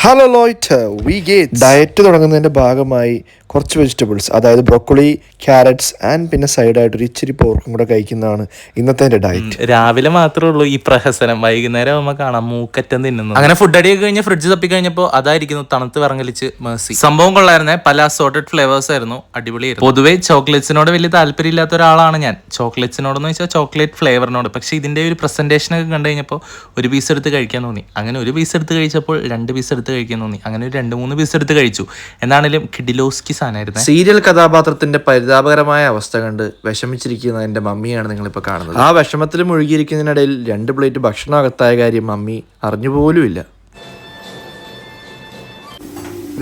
Hello ലോയ്റ്റ് V gate diet തുടങ്ങുന്നതിൻ്റെ ഭാഗമായി കുറച്ച് vegetables, അതായത് ബ്രോക്കോളി, ക്യാരറ്റ്സ് ആൻഡ് പിന്നെ സൈഡായിട്ട് ഒരു ഇച്ചിരി പോർക്കും കൂടെ കഴിക്കുന്നതാണ് ഇന്നത്തെ എൻ്റെ ഡയറ്റ്. രാവിലെ മാത്രമേ ഉള്ളൂ ഈ പ്രഹസനം, വൈകുന്നേരം ആകുമ്പോൾ കാണാം മൂക്കറ്റം തിന്നുന്നു. അങ്ങനെ ഫുഡ് അടിയൊക്കെ കഴിഞ്ഞ് ഫ്രിഡ്ജ് തപ്പി കഴിഞ്ഞപ്പോൾ അതായിരിക്കുന്നു തണുത്ത് വിറങ്ങലിച്ച് മേഴ്സി. സംഭവം കൊള്ളായിരുന്നേ, പല അസോർട്ടഡ് ഫ്ലേവേഴ്സ് ആയിരുന്നു, അടിപൊളിയായിരുന്നു. പൊതുവേ ചോക്ലേറ്റ്സിനോട് വലിയ താല്പര്യമില്ലാത്ത ഒരാളാണ് ഞാൻ, ചോക്ലേറ്റ്സിനോടെന്ന് വെച്ചാൽ ചോക്ലേറ്റ് ഫ്ലേവറിനോട്. പക്ഷേ ഇതിൻ്റെ ഒരു പ്രസന്റേഷനൊക്കെ കണ്ടു കഴിഞ്ഞപ്പോൾ ഒരു പീസ് എടുത്ത് കഴിക്കാൻ തോന്നി. അങ്ങനെ ഒരു പീസ് എടുത്ത് കഴിച്ചപ്പോൾ 2 പീസ് എടുത്ത് കഴിക്കാൻ തോന്നി. അങ്ങനെ ഒരു 2-3 പീസ് എടുത്ത് കഴിച്ചു. എന്നാണെങ്കിലും കിഡിലോസ്കി സാധനമായിരുന്നു. സീരിയൽ കഥാപാത്രത്തിന്റെ പരിതാപകരമായ അവസ്ഥ കണ്ട് വിഷമിച്ചിരിക്കുന്ന എൻ്റെ മമ്മിയാണ് നിങ്ങളിപ്പോൾ കാണുന്നത്. ആ വിഷമത്തിൽ മുഴുകിയിരിക്കുന്നതിനിടയിൽ 2 പ്ലേറ്റ് ഭക്ഷണം അകത്തായ കാര്യം മമ്മി അറിഞ്ഞുപോലുമില്ല.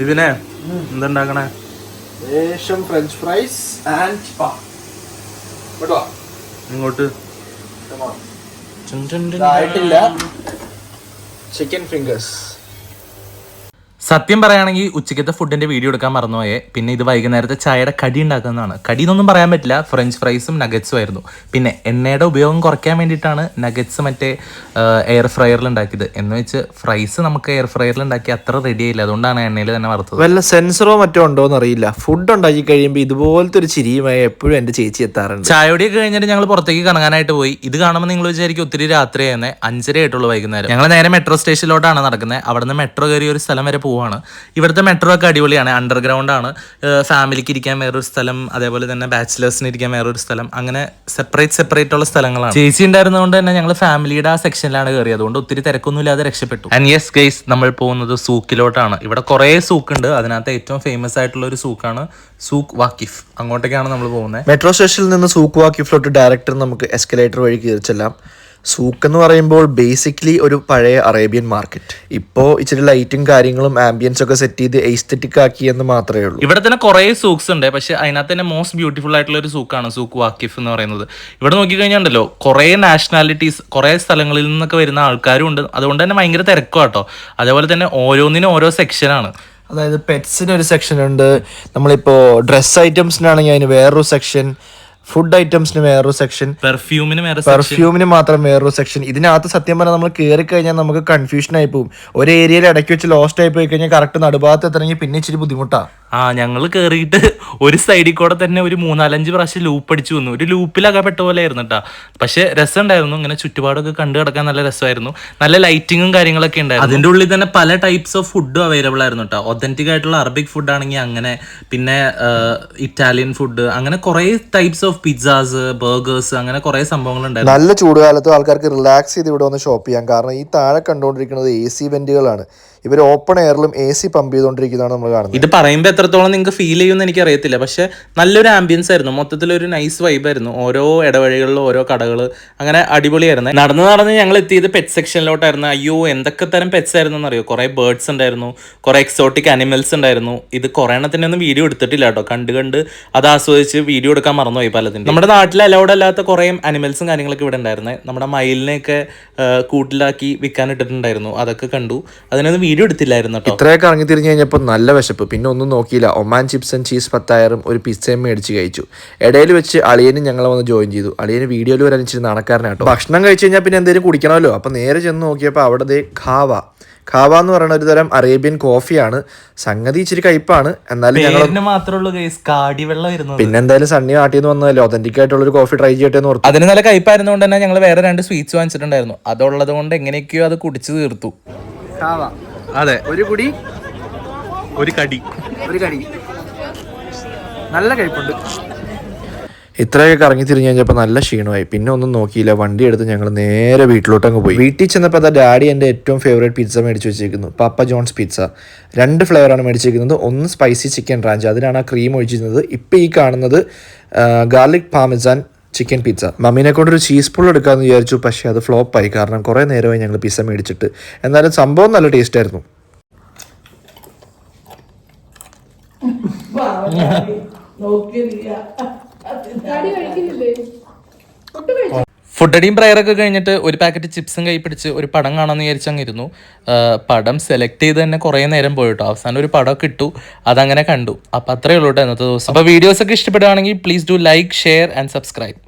വിപിനെ എന്തുണ്ടാക്കണേ? ഫ്രഞ്ച് ഫ്രൈസ് ആൻഡ് ഇങ്ങോട്ട് ചിക്കൻ ഫിംഗേഴ്സ്. സത്യം പറയുകയാണെങ്കിൽ ഉച്ചയ്ക്കത്തെ ഫുഡിന്റെ വീഡിയോ എടുക്കാൻ മറന്നുപോയേ. പിന്നെ ഇത് വൈകുന്നേരത്തെ ചായയുടെ കടി ഉണ്ടാക്കുന്നതാണ്. കടി എന്നൊന്നും പറയാൻ പറ്റില്ല, ഫ്രഞ്ച് ഫ്രൈസും നഗറ്റ്സും ആയിരുന്നു. പിന്നെ എണ്ണയുടെ ഉപയോഗം കുറയ്ക്കാൻ വേണ്ടിയിട്ടാണ് നഗറ്റ്സ് മറ്റേ എയർ ഫ്രയറിൽ ഉണ്ടാക്കിയത്. എന്ന് വെച്ച് ഫ്രൈസ് നമുക്ക് എയർ ഫ്രയറിൽ ഉണ്ടാക്കി അത്ര റെഡി ആയില്ല, അതുകൊണ്ടാണ് എണ്ണയിൽ തന്നെ വറുത്തത്. വല്ല സെൻസറോ മറ്റോ ഉണ്ടോ എന്നറിയില്ല. ഫുഡ് ഉണ്ടാക്കി കഴിയുമ്പോൾ ഇതുപോലത്തെ ഒരു ചിരിയുമായി എപ്പോഴും എൻ്റെ ചേച്ചി എത്താറുണ്ട്. ചായയോടെയൊക്കെ കഴിഞ്ഞിട്ട് ഞങ്ങൾ പുറത്തേക്ക് കറങ്ങാനായിട്ട് പോയി. ഇത് കാണുമ്പോൾ നിങ്ങൾ വിചാരിക്കും ഒത്തിരി രാത്രി തന്നെ, 5:30 ആയിട്ടുള്ളൂ വൈകുന്നേരം. ഞങ്ങൾ നേരെ മെട്രോ സ്റ്റേഷനിലോട്ടാണ് നടക്കുന്നത്. അവിടെ നിന്ന് മെട്രോ കയറി ഒരു സ്ഥലം വരെ പോവാണ്. ഇവിടുത്തെ മെട്രോ ഒക്കെ അടിപൊളിയാണ്, അണ്ടർഗ്രൗണ്ട് ആണ്. ഫാമിലിക്ക് ഇരിക്കാൻ വേറൊരു സ്ഥലം, അതേപോലെ തന്നെ ബാച്ചിലേഴ്സിന് ഇരിക്കാൻ വേറൊരു സ്ഥലം, അങ്ങനെ സെപ്പറേറ്റ് ഉള്ള സ്ഥലങ്ങളാണ്. ചേച്ചി ഉണ്ടായിരുന്നതുകൊണ്ട് തന്നെ ഞങ്ങൾ ഫാമിലിയുടെ ആ സെക്ഷനിലാണ് കയറി, അതുകൊണ്ട് ഒത്തിരി തിരക്കൊന്നും ഇല്ലാതെ രക്ഷപ്പെട്ടു. ആൻഡ് യെസ് ഗൈസ്, നമ്മൾ പോകുന്നത് സൂക്കിലോട്ടാണ്. ഇവിടെ കുറേ സൂക്കുണ്ട്, അതിനകത്ത് ഏറ്റവും ഫേമസ് ആയിട്ടുള്ള ഒരു സൂക്കാണ് സൂക്ക് വാക്കിഫ്. അങ്ങോട്ടേക്കാണ് നമ്മൾ പോകുന്നത്. മെട്രോ സ്റ്റേഷനിൽ നിന്ന് സൂക്ക് വാക്കിഫിലോട്ട് ഡയറക്റ്റ് നമുക്ക് എസ്കലേറ്റർ വഴി കയറി ചെല്ലാം. സൂക്ക് എന്ന് പറയുമ്പോൾ ബേസിക്കലി ഒരു പഴയ അറേബ്യൻ മാർക്കറ്റ്. ഇപ്പോൾ ഇച്ചിരി ലൈറ്റും കാര്യങ്ങളും ആംബിയൻസ് ഒക്കെ സെറ്റ് ചെയ്ത് എസ്തെറ്റിക് ആക്കി എന്ന് മാത്രമേ ഉള്ളൂ. ഇവിടെ തന്നെ കുറേ സൂക്സ് ഉണ്ട്, പക്ഷേ അതിനകത്ത് തന്നെ മോസ്റ്റ് ബ്യൂട്ടിഫുൾ ആയിട്ടുള്ള ഒരു സൂക്കാണ് സൂക്ക് വാക്കിഫ് എന്ന് പറയുന്നത്. ഇവിടെ നോക്കിക്കഴിഞ്ഞാണ്ടല്ലോ കുറേ നാഷണാലിറ്റീസ്, കുറേ സ്ഥലങ്ങളിൽ നിന്നൊക്കെ വരുന്ന ആൾക്കാരും ഉണ്ട്. അതുകൊണ്ട് തന്നെ ഭയങ്കര തിരക്കും കേട്ടോ. അതേപോലെ തന്നെ ഓരോന്നിനും ഓരോ സെക്ഷനാണ്. അതായത് പെറ്റ്സിന് ഒരു സെക്ഷൻ ഉണ്ട്, നമ്മളിപ്പോൾ ഡ്രസ് ഐറ്റംസിനാണെങ്കിൽ അതിന് വേറൊരു സെക്ഷൻ, ഫുഡ് ഐറ്റംസിന് വേറൊരു സെക്ഷൻ, പെർഫ്യൂമിന് മാത്രം വേറൊരു സെക്ഷൻ. ഇതിനകത്ത് സത്യം പറഞ്ഞാൽ നമ്മൾ കയറി കഴിഞ്ഞാൽ നമുക്ക് കൺഫ്യൂഷൻ ആയി പോകും. ഒരു ഏരിയയിൽ ഇടയ്ക്ക് വെച്ച് ലോസ്റ്റ് ആയി പോയി കഴിഞ്ഞാൽ കറക്റ്റ് നടുഭാഗത്ത് എത്തണമെങ്കിൽ പിന്നെ ഇച്ചിരി ബുദ്ധിമുട്ടാണ്. ഞങ്ങൾ കയറിയിട്ട് ഒരു സൈഡിൽ കൂടെ തന്നെ ഒരു 3-4 പ്രാവശ്യം ലൂപ്പ് അടിച്ചു വന്നു. ഒരു ലൂപ്പിലകപ്പെട്ട പോലെ ആയിരുന്നു കേട്ടോ. പക്ഷെ രസമുണ്ടായിരുന്നു, ഇങ്ങനെ ചുറ്റുപാടൊക്കെ കണ്ടു കിടക്കാൻ നല്ല രസമായിരുന്നു. നല്ല ലൈറ്റിങ്ങും കാര്യങ്ങളൊക്കെ ഉണ്ടായിരുന്നു. അതിൻ്റെ ഉള്ളിൽ തന്നെ പല ടൈപ്സ് ഓഫ് ഫുഡും അവൈലബിൾ ആയിരുന്നു കേട്ടോ. ഒതന്റിക് ആയിട്ടുള്ള അറബിക് ഫുഡ് ആണെങ്കിൽ അങ്ങനെ, പിന്നെ ഇറ്റാലിയൻ ഫുഡ്, അങ്ങനെ കുറേ ടൈപ്സ് ഓഫ് പിസ്സാസ്, ബർഗേഴ്സ്, അങ്ങനെ കുറേ സംഭവങ്ങളുണ്ടായിരുന്നു. നല്ല ചൂടുകാലത്ത് ആൾക്കാർക്ക് റിലാക്സ് ചെയ്ത് ഇവിടെ വന്ന് ഷോപ്പ് ചെയ്യാം. കാരണം ഈ താഴെ കണ്ടുകൊണ്ടിരിക്കുന്നത് AC വെന്റുകളാണ്. ഇവർ ഓപ്പൺ എയറിലും AC പമ്പ് ചെയ്തുകൊണ്ടിരിക്കുന്നതാണ് നമ്മൾ കാണുന്നത്. ഇത് പറയുമ്പോൾ എത്രത്തോളം നിങ്ങൾക്ക് ഫീൽ ചെയ്യുമെന്ന് എനിക്ക് അറിയത്തില്ല, പക്ഷെ നല്ലൊരു ആംബിയൻസ് ആയിരുന്നു. മൊത്തത്തിലൊരു നൈസ് വൈബായിരുന്നു. ഓരോ ഇടവഴികളിലും ഓരോ കടകൾ, അങ്ങനെ അടിപൊളിയായിരുന്നു. നടന്ന് ഞങ്ങൾ എത്തിയത് പെറ്റ് സെക്ഷനിലോട്ടായിരുന്നു. അയ്യോ, എന്തൊക്കെ തരം പെറ്റ്സ് ആയിരുന്നു എന്നറിയോ. കുറേ ബേർഡ്സ് ഉണ്ടായിരുന്നു, കുറേ എക്സോട്ടിക് അനിമൽസ് ഉണ്ടായിരുന്നു. ഇത് കുറേ എണ്ണത്തിൻ്റെ ഒന്നും വീഡിയോ എടുത്തിട്ടില്ല കേട്ടോ. കണ്ട് അത് ആസ്വദിച്ച് വീഡിയോ എടുക്കാൻ മറന്നുപോയി പലതിൻ്റെ. നമ്മുടെ നാട്ടിൽ അലൗഡ് അല്ലാത്ത കുറേ അനിമൽസും കാര്യങ്ങളൊക്കെ ഇവിടെ ഉണ്ടായിരുന്നത്. നമ്മുടെ മയിലിനെയൊക്കെ കൂട്ടിലാക്കി വിൽക്കാൻ ഇട്ടിട്ടുണ്ടായിരുന്നു, അതൊക്കെ കണ്ടു. അതിനൊന്നും വീഡിയോ എടുത്തില്ലായിരുന്നു കേട്ടോ. ഇത്രയൊക്കെ ഇറങ്ങി തിരിഞ്ഞ് കഴിഞ്ഞപ്പോൾ നല്ല വിശപ്പ്, പിന്നെ ഒന്നും നോക്കിയില്ല. ഒമാൻ ചിപ്സ് ആൻഡ് ചീസ് 10,000 ഒരു പിസ്സയും മേടിച്ച് കഴിച്ചു. ഇടയിൽ വെച്ച് അളിയനും ഞങ്ങളെ വന്ന് ജോയിൻ ചെയ്തു. അളിയന് വീഡിയോയിൽ വരാൻ ഇച്ചിരി നടക്കാരനാട്ടോ. ഭക്ഷണം കഴിച്ച് കഴിഞ്ഞാൽ പിന്നെ എന്തെങ്കിലും കുടിക്കണമല്ലോ. അപ്പം നേരെ ചെന്ന് നോക്കിയപ്പോൾ അവിടെ ഖാവ എന്ന് പറയുന്ന ഒരു തരം അറേബ്യൻ കോഫിയാണ്. സംഗതി ഇച്ചിരി കയ്പാണ്, എന്നാലും ഞങ്ങൾ പിന്നെ എന്തായാലും സണ്ണി നാട്ടിന്ന് വന്നതല്ലേ, ഒതന്റിക് ആയിട്ടുള്ള ഒരു കോഫി ട്രൈ ചെയ്യട്ടെ എന്ന് ഓർത്തു. അതിന് നല്ല കയ്പായിരുന്നതുകൊണ്ട് തന്നെ ഞങ്ങൾ വേറെ 2 സ്വീറ്റ്സ് വാങ്ങിച്ചിട്ടുണ്ടായിരുന്നു. അതുള്ളത് കൊണ്ട് എങ്ങനെയൊക്കെയോ അത് കുടിച്ചു തീർത്തു. അതെ, ഒരു കടി നല്ല കഴിപ്പുണ്ട്. ഇത്രയൊക്കെ കറങ്ങി തിരിഞ്ഞ് കഴിഞ്ഞപ്പോൾ നല്ല ക്ഷീണമായി. പിന്നെ ഒന്നും നോക്കിയില്ല, വണ്ടി എടുത്ത് ഞങ്ങൾ നേരെ വീട്ടിലോട്ടങ്ങ് പോയി. വീട്ടിൽ ചെന്നപ്പോൾ അതാ ഡാഡി എൻ്റെ ഏറ്റവും ഫേവറേറ്റ് പിസ്സ മേടിച്ച് വെച്ചിരിക്കുന്നു, പാപ്പ ജോൺസ് പിസ്സ. 2 ഫ്ലേവറാണ് മേടിച്ചിരിക്കുന്നത്. ഒന്ന് സ്പൈസി ചിക്കൻ റാഞ്ച്, അതിനാണ് ആ ക്രീം ഒഴിച്ചിരുന്നത്. ഇപ്പോൾ ഈ കാണുന്നത് ഗാർലിക് പാർമെസാൻ ചിക്കൻ പിസ്സ. മമ്മീനെ കൊണ്ടൊരു ചീസ് പുൾ എടുക്കാമെന്ന് വിചാരിച്ചു, പക്ഷേ അത് ഫ്ലോപ്പായി. കാരണം കുറേ നേരമായി ഞങ്ങൾ പിസ്സ മേടിച്ചിട്ട്. എന്നാലും സംഭവം നല്ല ടേസ്റ്റ് ആയിരുന്നു. ഫുഡ് അടിയും പ്രയറൊക്കെ കഴിഞ്ഞിട്ട് ഒരു പാക്കറ്റ് ചിപ്സും കൈ പിടിച്ച് ഒരു പടം കാണാമെന്ന് വിചാരിച്ചങ്ങിരുന്നു. പടം സെലക്ട് ചെയ്ത് തന്നെ കുറേ നേരം പോയിട്ടോ. അവസാനം ഒരു പടമൊക്കെ ഇട്ടു, അതങ്ങനെ കണ്ടു. അപ്പം അത്രയേ ഉള്ളൂ കേട്ടോ ഇന്നത്തെ ദിവസം. അപ്പോൾ വീഡിയോസൊക്കെ ഇഷ്ടപ്പെടുകയാണെങ്കിൽ please do like, share and subscribe.